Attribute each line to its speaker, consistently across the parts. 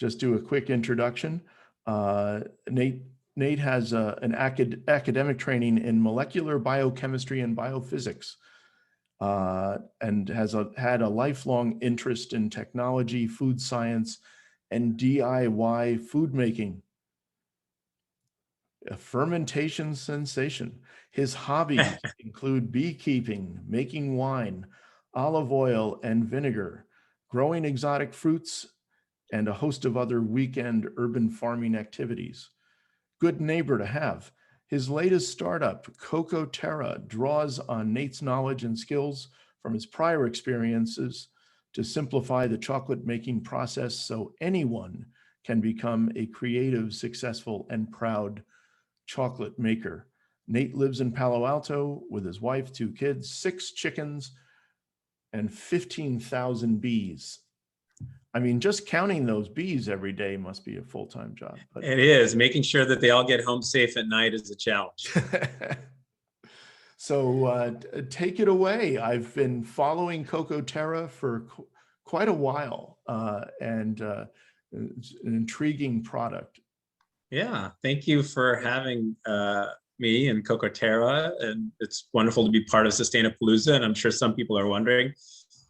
Speaker 1: just do a quick introduction. Nate has an academic training in molecular biochemistry and biophysics, and has had a lifelong interest in technology, food science, and DIY food making. A fermentation sensation. His hobbies include beekeeping, making wine, olive oil and vinegar, growing exotic fruits, and a host of other weekend urban farming activities. Good neighbor to have. His latest startup, CocoTerra, draws on Nate's knowledge and skills from his prior experiences to simplify the chocolate making process so anyone can become a creative, successful, and proud chocolate maker. Nate lives in Palo Alto with his wife, 2 kids, 6 chickens, and 15,000 bees. I mean, just counting those bees every day must be a full-time job. But
Speaker 2: it is. Making sure that they all get home safe at night is a challenge.
Speaker 1: So take it away. I've been following CocoTerra for quite a while, and it's an intriguing product.
Speaker 2: Yeah, thank you for having me and CocoTerra, and it's wonderful to be part of Sustainapalooza. And I'm sure some people are wondering,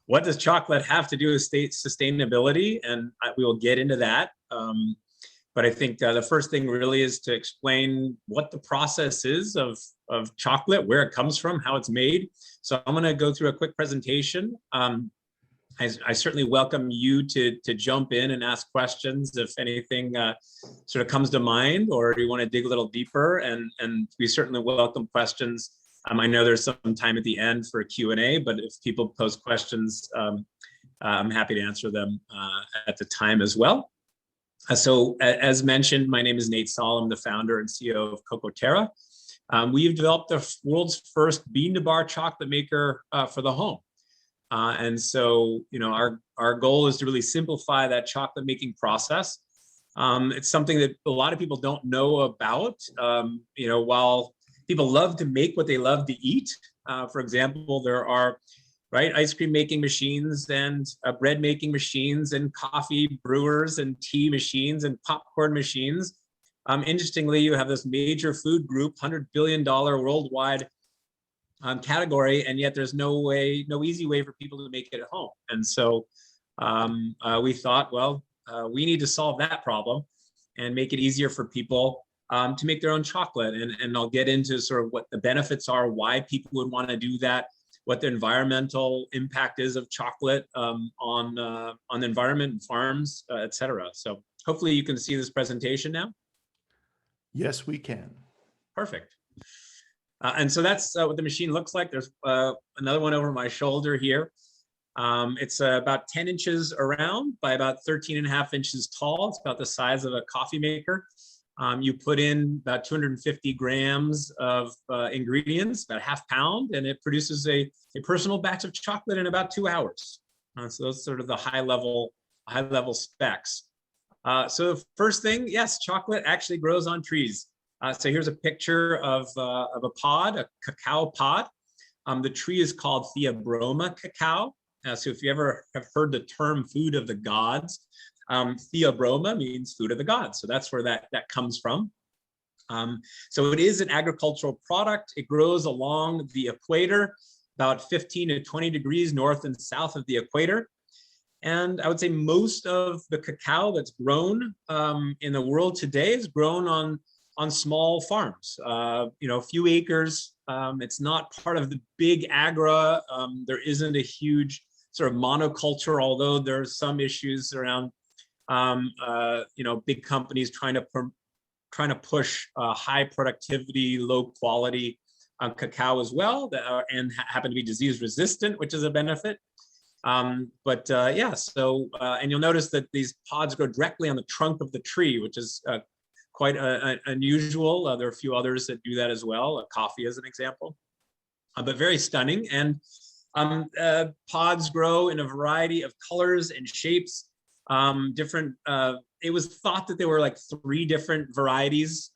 Speaker 2: what does chocolate have to do with sustainability? And we will get into that. But I think the first thing really is to explain what the process is of chocolate, where it comes from, how it's made. So I'm going to go through a quick presentation. I certainly welcome you to jump in and ask questions if anything sort of comes to mind, or you want to dig a little deeper, and we certainly welcome questions. I know there's some time at the end for a Q&A, but if people pose questions, I'm happy to answer them at the time as well. So as mentioned, my name is Nate Saal. I'm the founder and CEO of CocoTerra. We've developed the world's first bean-to-bar chocolate maker for the home. And so, our goal is to really simplify that chocolate making process. It's something that a lot of people don't know about. While people love to make what they love to eat, for example, there are ice cream making machines and bread making machines and coffee brewers and tea machines and popcorn machines. Interestingly, you have this major food group, $100 billion worldwide category, and yet there's no easy way for people to make it at home. And so we thought, well, we need to solve that problem and make it easier for people to make their own chocolate. And I'll get into sort of what the benefits are, why people would want to do that, what the environmental impact is of chocolate on the environment and farms, et cetera. So hopefully you can see this presentation now.
Speaker 1: Yes, we can.
Speaker 2: Perfect. And so that's what the machine looks like. There's another one over my shoulder here. It's about 10 inches around by about 13.5 inches tall. It's about the size of a coffee maker. You put in about 250 grams of ingredients, about ½ pound, and it produces a personal batch of chocolate in about 2 hours. So those are sort of the high level specs. So the first thing, yes, chocolate actually grows on trees. So here's a picture of a pod, a cacao pod. The tree is called Theobroma cacao. So if you ever have heard the term food of the gods, Theobroma means food of the gods. So that's where that comes from. So it is an agricultural product. It grows along the equator, about 15 to 20 degrees north and south of the equator. And I would say most of the cacao that's grown in the world today is grown on small farms, a few acres. It's not part of the big agra. There isn't a huge sort of monoculture, although there's some issues around, big companies trying to push high productivity, low quality cacao as well, and happen to be disease resistant, which is a benefit. And you'll notice that these pods grow directly on the trunk of the tree, which is quite unusual. There are a few others that do that as well, coffee as an example, but very stunning. And pods grow in a variety of colors and shapes. It was thought that there were like 3 different varieties,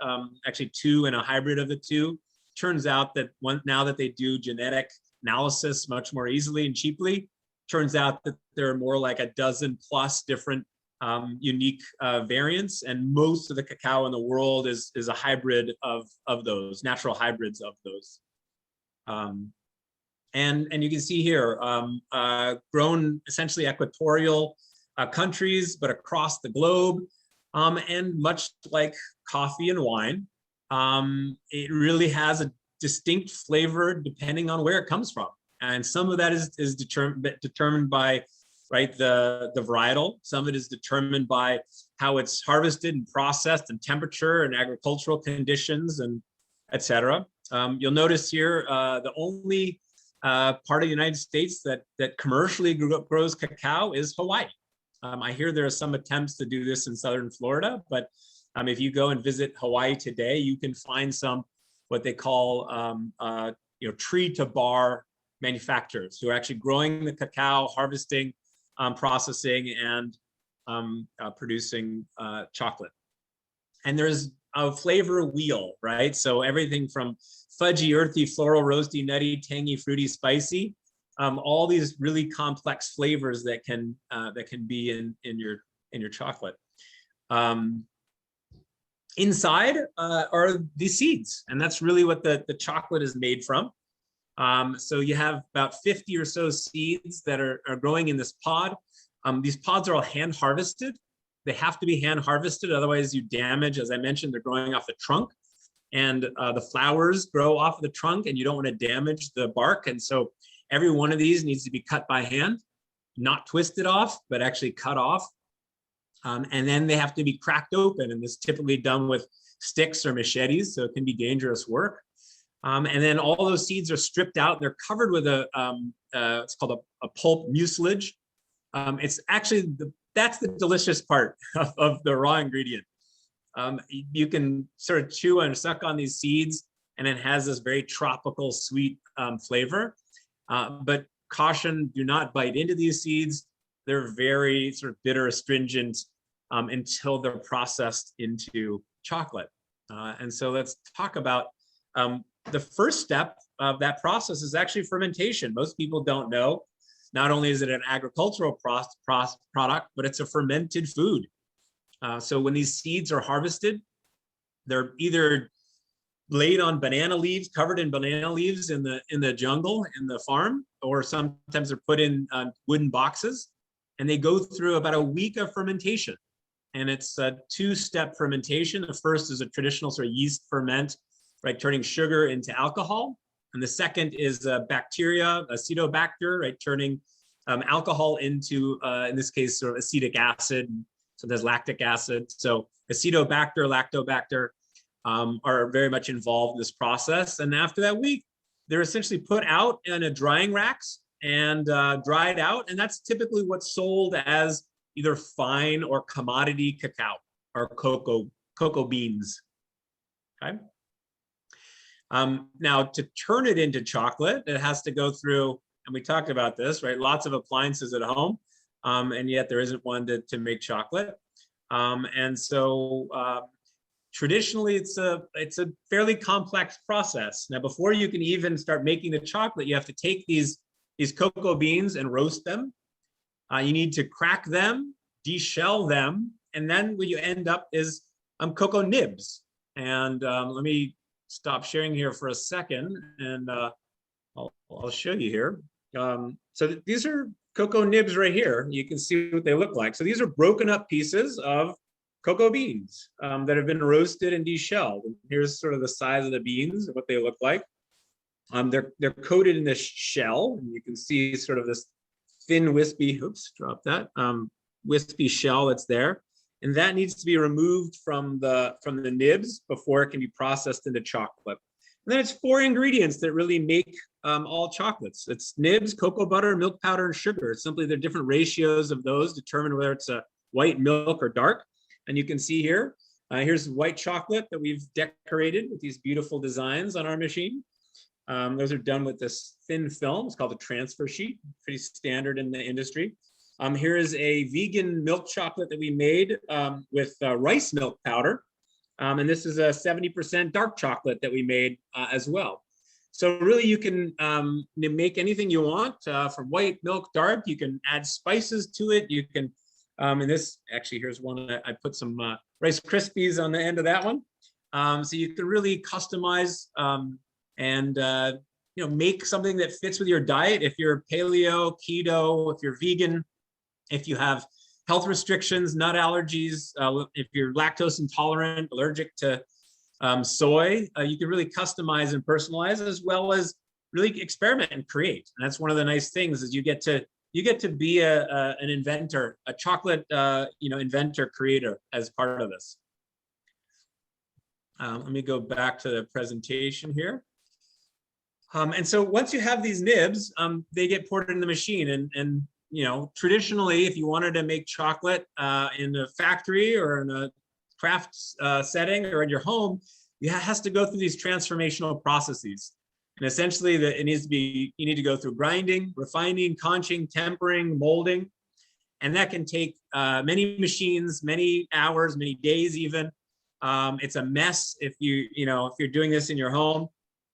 Speaker 2: actually 2 and a hybrid of the 2. Turns out that now that they do genetic analysis much more easily and cheaply, turns out that there are more like a dozen plus different unique variants, and most of the cacao in the world is a hybrid of those, natural hybrids of those. And you can see here, grown essentially equatorial countries, but across the globe. And much like coffee and wine, it really has a distinct flavor depending on where it comes from. And some of that is determined by, right, the varietal. Some of it is determined by how it's harvested and processed, and temperature and agricultural conditions, and et cetera. You'll notice here, the only part of the United States that commercially grows cacao is Hawaii. I hear there are some attempts to do this in southern Florida, but if you go and visit Hawaii today, you can find some what they call tree to bar manufacturers who are actually growing the cacao, harvesting, processing, and producing chocolate. And there's a flavor wheel, right? So everything from fudgy, earthy, floral, roasty, nutty, tangy, fruity, spicy, all these really complex flavors that can be in your chocolate. Inside are the seeds, and that's really what the chocolate is made from. So you have about 50 or so seeds that are growing in this pod. These pods are all hand harvested. They have to be hand harvested, otherwise you damage, as I mentioned, they're growing off the trunk, and the flowers grow off of the trunk, and you don't want to damage the bark. And so every one of these needs to be cut by hand, not twisted off, but actually cut off. And then they have to be cracked open, and this is typically done with sticks or machetes, so it can be dangerous work. And then all those seeds are stripped out. They're covered with it's called a pulp mucilage. It's actually that's the delicious part of the raw ingredient. You can sort of chew and suck on these seeds, and it has this very tropical, sweet flavor. But caution, do not bite into these seeds. They're very sort of bitter, astringent, until they're processed into chocolate. And so let's talk about the first step of that process is actually fermentation. Most people don't know. Not only is it an agricultural product, but it's a fermented food. So when these seeds are harvested, they're either laid on banana leaves, covered in banana leaves in the jungle, in the farm, or sometimes they're put in wooden boxes, and they go through about a week of fermentation. And it's a two-step fermentation. The first is a traditional sort of yeast ferment, right, turning sugar into alcohol. And the second is a bacteria, acetobacter, right, turning alcohol into, in this case, sort of acetic acid. So there's lactic acid. So acetobacter, lactobacter are very much involved in this process. And after that week, they're essentially put out in a drying racks and dried out. And that's typically what's sold as either fine or commodity cacao or cocoa beans. Okay. Now, to turn it into chocolate, it has to go through, and we talked about this, right? Lots of appliances at home, and yet there isn't one to make chocolate. And so traditionally, it's a fairly complex process. Now, before you can even start making the chocolate, you have to take these cocoa beans and roast them. You need to crack them, deshell them, and then what you end up is cocoa nibs. And let me stop sharing here for a second, and I'll show you here. So these are cocoa nibs right here. You can see what they look like. So these are broken up pieces of cocoa beans that have been roasted and deshelled. And here's sort of the size of the beans, what they look like. They're coated in this shell, and you can see sort of this thin, wispy, oops, drop that, wispy shell that's there. And that needs to be removed from the nibs before it can be processed into chocolate. And then it's 4 ingredients that really make all chocolates. It's nibs, cocoa butter, milk powder, and sugar. It's simply the different ratios of those determine whether it's a white milk or dark. And you can see here, here's white chocolate that we've decorated with these beautiful designs on our machine. Those are done with this thin film. It's called a transfer sheet, pretty standard in the industry. Here is a vegan milk chocolate that we made with rice milk powder. And this is a 70% dark chocolate that we made as well. So really you can make anything you want from white milk, dark. You can add spices to it. You can And this, actually, here's one that I put some Rice Krispies on the end of that one. So you can really customize and make something that fits with your diet. If you're paleo, keto, if you're vegan, if you have health restrictions, nut allergies, if you're lactose intolerant, allergic to soy, you can really customize and personalize, as well as really experiment and create. And that's one of the nice things, is you get to be an inventor, a chocolate inventor, creator, as part of this. Let me go back to the presentation here. And so once you have these nibs, they get poured in the machine. And traditionally, if you wanted to make chocolate in a factory or in a craft setting or in your home, it has to go through these transformational processes. And essentially, you need to go through grinding, refining, conching, tempering, molding, and that can take many machines, many hours, many days even. It's a mess if you're doing this in your home.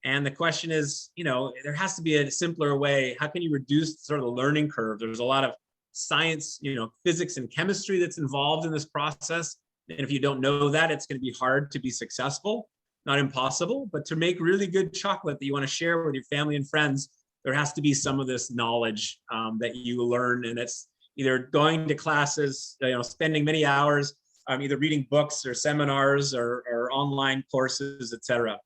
Speaker 2: And the question is, there has to be a simpler way. How can you reduce sort of the learning curve? There's a lot of science, physics and chemistry that's involved in this process. And if you don't know that, it's going to be hard to be successful. Not impossible, but to make really good chocolate that you want to share with your family and friends, there has to be some of this knowledge that you learn. And it's either going to classes, spending many hours, either reading books or seminars or online courses, etc.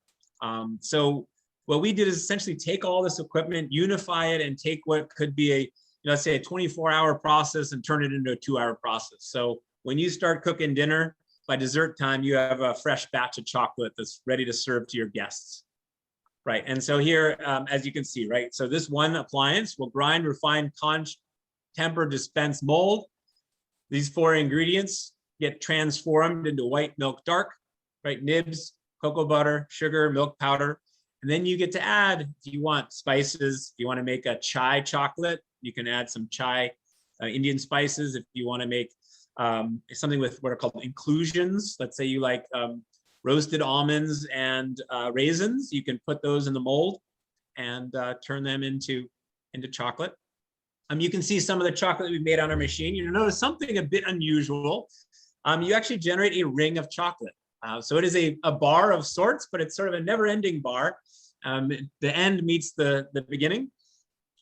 Speaker 2: So what we did is essentially take all this equipment, unify it, and take what could be let's say a 24-hour process and turn it into a 2-hour process. So when you start cooking dinner, by dessert time, you have a fresh batch of chocolate that's ready to serve to your guests. Right, and so here, as you can see, right, so this one appliance will grind, refine, conch, temper, dispense, mold. These 4 ingredients get transformed into white milk dark, right, nibs, cocoa butter, sugar, milk powder. And then you get to add, if you want spices, if you want to make a chai chocolate, you can add some chai Indian spices. If you want to make something with what are called inclusions, let's say you like roasted almonds and raisins, you can put those in the mold and turn them into chocolate. You can see some of the chocolate we made on our machine. You notice something a bit unusual. You actually generate a ring of chocolate. So it is a bar of sorts, but it's sort of a never-ending bar. The end meets the beginning,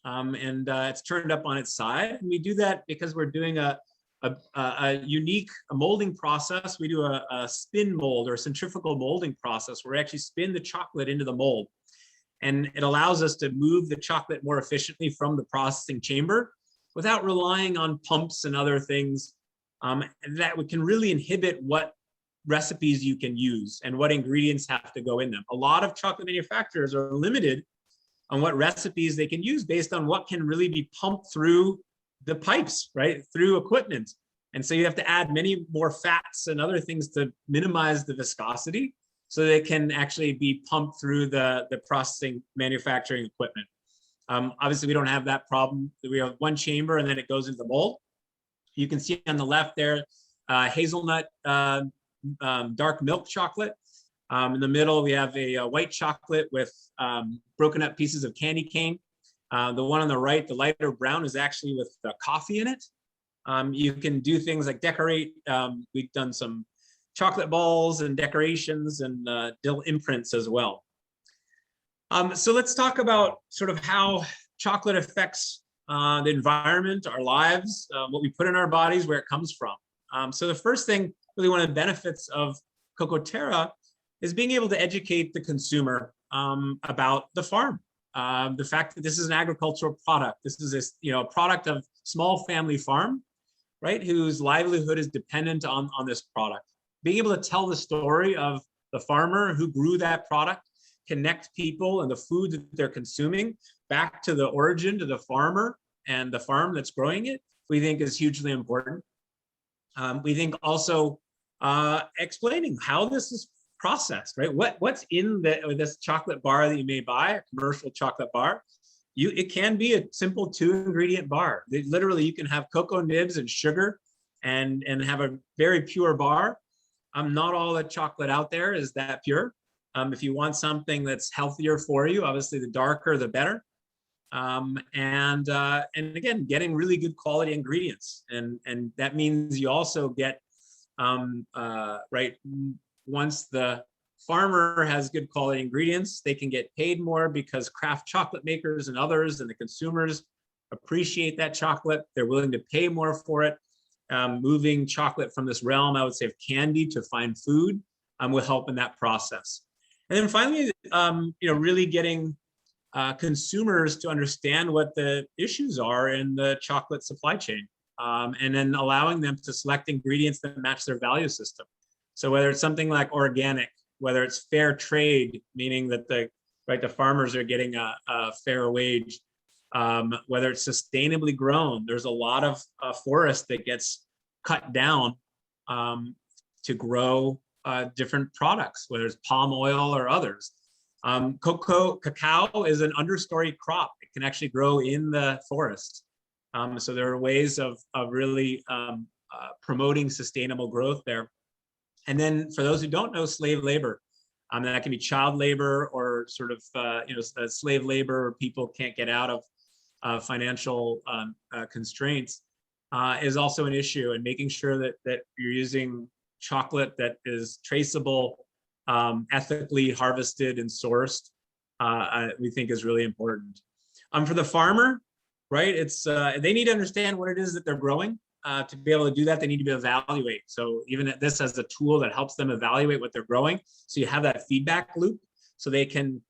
Speaker 2: and it's turned up on its side. And we do that because we're doing a unique molding process. We do a spin mold or centrifugal molding process where we actually spin the chocolate into the mold. And it allows us to move the chocolate more efficiently from the processing chamber without relying on pumps and other things that we can really inhibit what recipes you can use and what ingredients have to go in them. A lot of chocolate manufacturers are limited on what recipes they can use based on what can really be pumped through the pipes, right, through equipment. And so you have to add many more fats and other things to minimize the viscosity so they can actually be pumped through the processing manufacturing equipment. Obviously, we don't have that problem. We have one chamber and then it goes into the mold. You can see on the left there, hazelnut dark milk chocolate. In the middle, we have a white chocolate with broken up pieces of candy cane. The one on the right, the lighter brown, is actually with coffee in it. You can do things like decorate. We've done some chocolate balls and decorations and dill imprints as well. So let's talk about sort of how chocolate affects the environment, our lives, what we put in our bodies, where it comes from. So the first thing, really one of the benefits of CocoTerra is being able to educate the consumer about the farm. The fact that this is an agricultural product. This is a product of small family farm, right, whose livelihood is dependent on this product. Being able to tell the story of the farmer who grew that product, connect people and the food that they're consuming back to the origin, to the farmer and the farm that's growing it, we think is hugely important. We think also explaining how this is processed, right? What's in this chocolate bar that you may buy, a commercial chocolate bar. It can be a simple 2-ingredient bar. Literally, you can have cocoa nibs and sugar and have a very pure bar. Not all the chocolate out there is that pure. If you want something that's healthier for you, obviously the darker, the better. And again, getting really good quality ingredients, and that means you also get right, once the farmer has good quality ingredients, they can get paid more because craft chocolate makers and others and the consumers appreciate that chocolate. They're willing to pay more for it. Moving chocolate from this realm, I would say, of candy to fine food will help in that process. And then finally, really getting consumers to understand what the issues are in the chocolate supply chain, and then allowing them to select ingredients that match their value system. So whether it's something like organic, whether it's fair trade, meaning that the farmers are getting a fair wage, whether it's sustainably grown, there's a lot of forest that gets cut down to grow different products, whether it's palm oil or others. Cacao is an understory crop. It can actually grow in the forest. So there are ways of really promoting sustainable growth there. And then for those who don't know, slave labor, that can be child labor or sort of slave labor, where people can't get out of financial constraints, is also an issue. And making sure that you're using chocolate that is traceable, ethically harvested and sourced, we think is really important. For the farmer, right, it's they need to understand what it is that they're growing. To be able to do that, they need to be evaluate. So even this as a tool that helps them evaluate what they're growing. So you have that feedback loop, so they can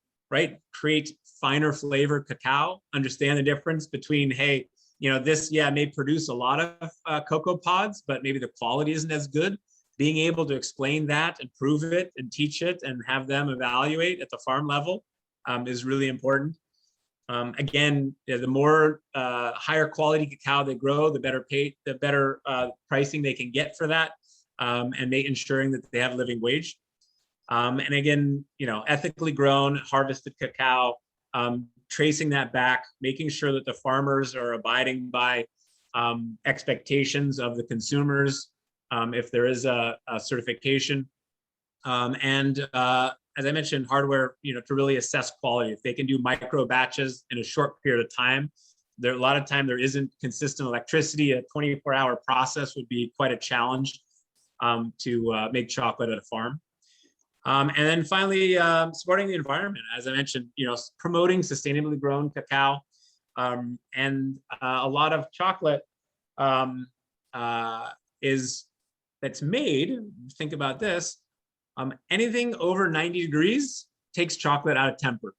Speaker 2: create finer flavored cacao, understand the difference between, hey, this may produce a lot of cocoa pods, but maybe the quality isn't as good. Being able to explain that and prove it and teach it and have them evaluate at the farm level is really important. Again, the more higher quality cacao they grow, the better pricing they can get for that, and ensuring that they have a living wage. And again, ethically grown, harvested cacao, tracing that back, making sure that the farmers are abiding by expectations of the consumers, if there is a certification, and as I mentioned, hardware, to really assess quality. If they can do micro batches in a short period of time, a lot of time there isn't consistent electricity. A 24-hour process would be quite a challenge to make chocolate at a farm. And then finally, supporting the environment. As I mentioned, promoting sustainably grown cacao, and a lot of chocolate that's made. Think about this. Anything over 90 degrees takes chocolate out of temper,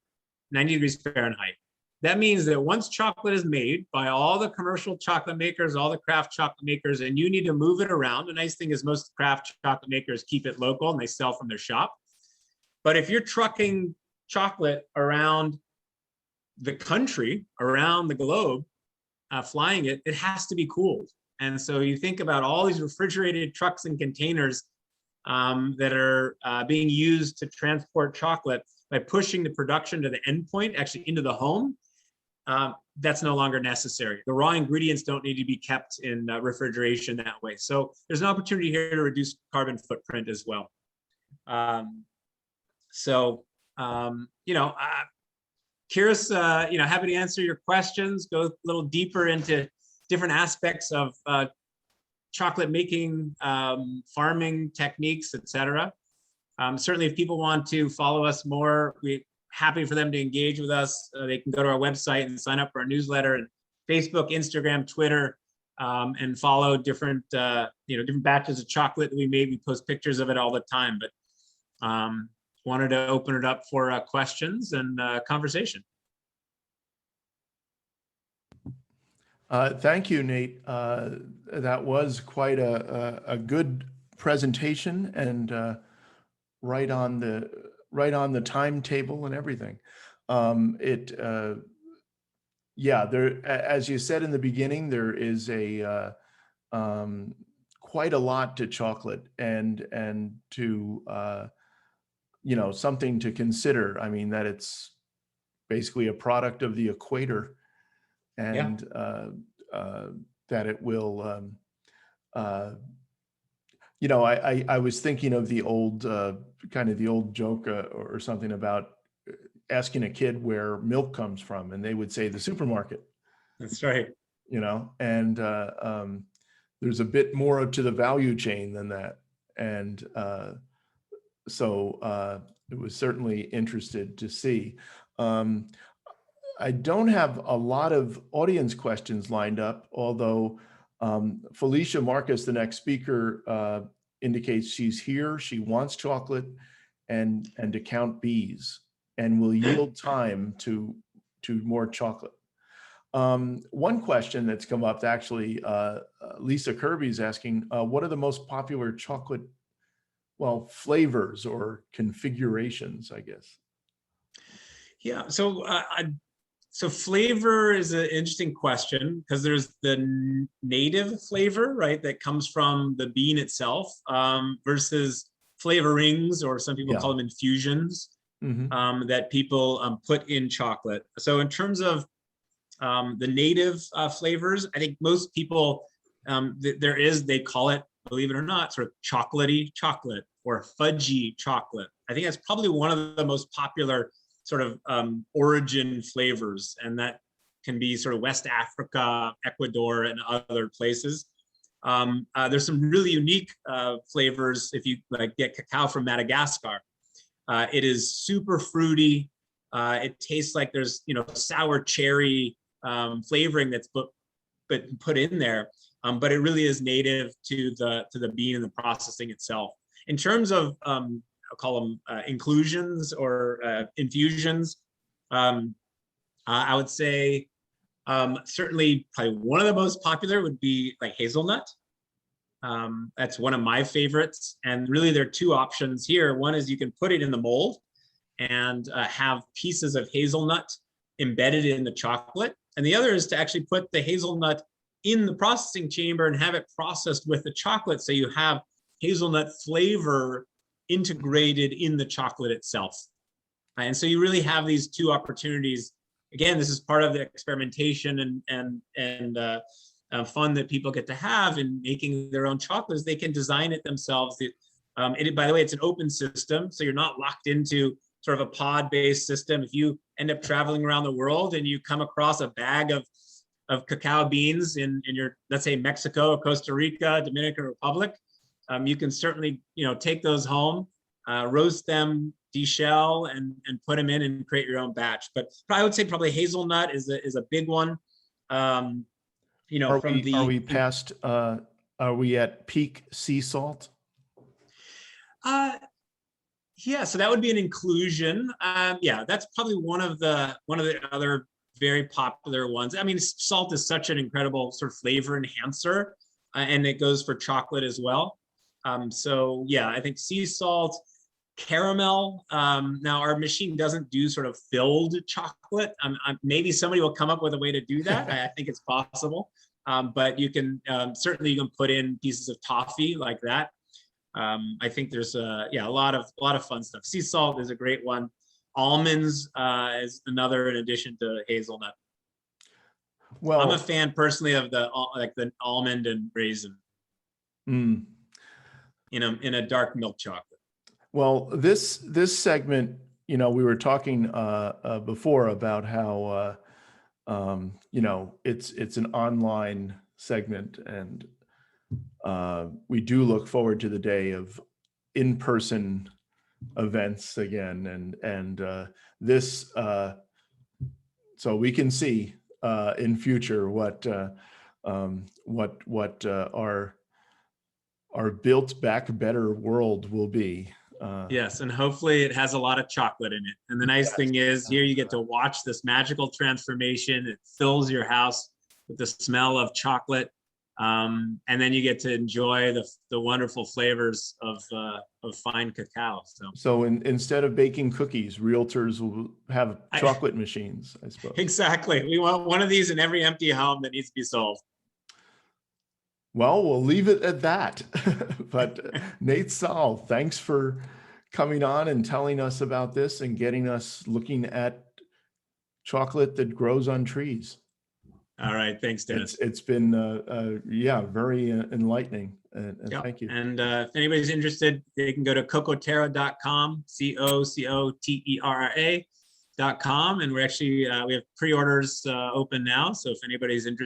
Speaker 2: 90 degrees Fahrenheit. That means that once chocolate is made by all the commercial chocolate makers, all the craft chocolate makers, and you need to move it around. The nice thing is most craft chocolate makers keep it local and they sell from their shop. But if you're trucking chocolate around the country, around the globe, flying it, it has to be cooled. And so you think about all these refrigerated trucks and containers that are being used to transport chocolate. By pushing the production to the endpoint, actually into the home, that's no longer necessary. The raw ingredients don't need to be kept in refrigeration that way. So there's an opportunity here to reduce carbon footprint as well. Curious, happy to answer your questions, go a little deeper into different aspects of chocolate making, farming techniques, etc. Certainly, if people want to follow us more, we're happy for them to engage with us. They can go to our website and sign up for our newsletter, and Facebook, Instagram, Twitter, and follow different different batches of chocolate that we made. We post pictures of it all the time, but wanted to open it up for questions and conversation.
Speaker 1: Thank you, Nate. That was quite a good presentation, and right on the timetable and everything. There, as you said in the beginning, there is a quite a lot to chocolate, and to something to consider. I mean, that it's basically a product of the equator, and that it will I was thinking of the old kind of the old joke or something about asking a kid where milk comes from, and they would say the supermarket,
Speaker 2: That's right.
Speaker 1: and there's a bit more to the value chain than that. And so it was certainly interested to see. I don't have a lot of audience questions lined up, although Felicia Marcus, the next speaker, indicates she's here. She wants chocolate and to count bees, and will yield time to more chocolate. One question that's come up, actually, Lisa Kirby's asking, what are the most popular chocolate, well, flavors or configurations, I guess?
Speaker 2: Yeah, so flavor is an interesting question, because there's the native flavor, right, that comes from the bean itself, versus flavorings, or some people call them infusions, that people put in chocolate. So in terms of the native flavors, I think most people, they call it, believe it or not, sort of chocolatey chocolate or fudgy chocolate. I think that's probably one of the most popular sort of origin flavors, and that can be sort of West Africa, Ecuador, and other places. There's some really unique flavors if you get cacao from Madagascar. It is super fruity. It tastes like there's sour cherry flavoring that's put in there, but it really is native to the bean and the processing itself. In terms of I'll call them inclusions or infusions, I would say certainly probably one of the most popular would be like hazelnut. That's one of my favorites. And really there are two options here. One is you can put it in the mold and have pieces of hazelnut embedded in the chocolate. And the other is to actually put the hazelnut in the processing chamber and have it processed with the chocolate, so you have hazelnut flavor integrated in the chocolate itself. And so you really have these two opportunities. Again, this is part of the experimentation and fun that people get to have in making their own chocolates. They can design it themselves. By the way, it's an open system, so you're not locked into sort of a pod-based system. If you end up traveling around the world and you come across a bag of cacao beans in your, let's say, Mexico, Costa Rica, Dominican Republic, you can certainly take those home, roast them, deshell, and put them in and create your own batch. But I would say probably hazelnut is a big one.
Speaker 1: Are we at peak sea salt?
Speaker 2: Yeah, so that would be an inclusion. Yeah, that's probably one of the other very popular ones. I mean, salt is such an incredible sort of flavor enhancer, and it goes for chocolate as well. So yeah, I think sea salt, caramel. Now our machine doesn't do sort of filled chocolate. Maybe somebody will come up with a way to do that. I think it's possible. But you can certainly you can put in pieces of toffee like that. I think there's a lot of fun stuff. Sea salt is a great one. Almonds is another, in addition to hazelnut. Well, I'm a fan personally of the almond and raisin. In a dark milk chocolate.
Speaker 1: Well, this segment, we were talking before about how it's an online segment, and we do look forward to the day of in-person events again, and this so we can see in future what our built back better world will be.
Speaker 2: Yes, and hopefully it has a lot of chocolate in it. And the nice thing is here you get to watch this magical transformation. It fills your house with the smell of chocolate. And then you get to enjoy the wonderful flavors of fine cacao.
Speaker 1: So instead of baking cookies, realtors will have chocolate machines, I suppose.
Speaker 2: Exactly. We want one of these in every empty home that needs to be sold.
Speaker 1: Well, we'll leave it at that. But Nate Saal, thanks for coming on and telling us about this and getting us looking at chocolate that grows on trees.
Speaker 2: All right. Thanks, Dennis.
Speaker 1: It's been, very enlightening. Thank you.
Speaker 2: And if anybody's interested, they can go to CocoTerra.com, CocoTerra. and we're actually we have pre-orders open now. So if anybody's interested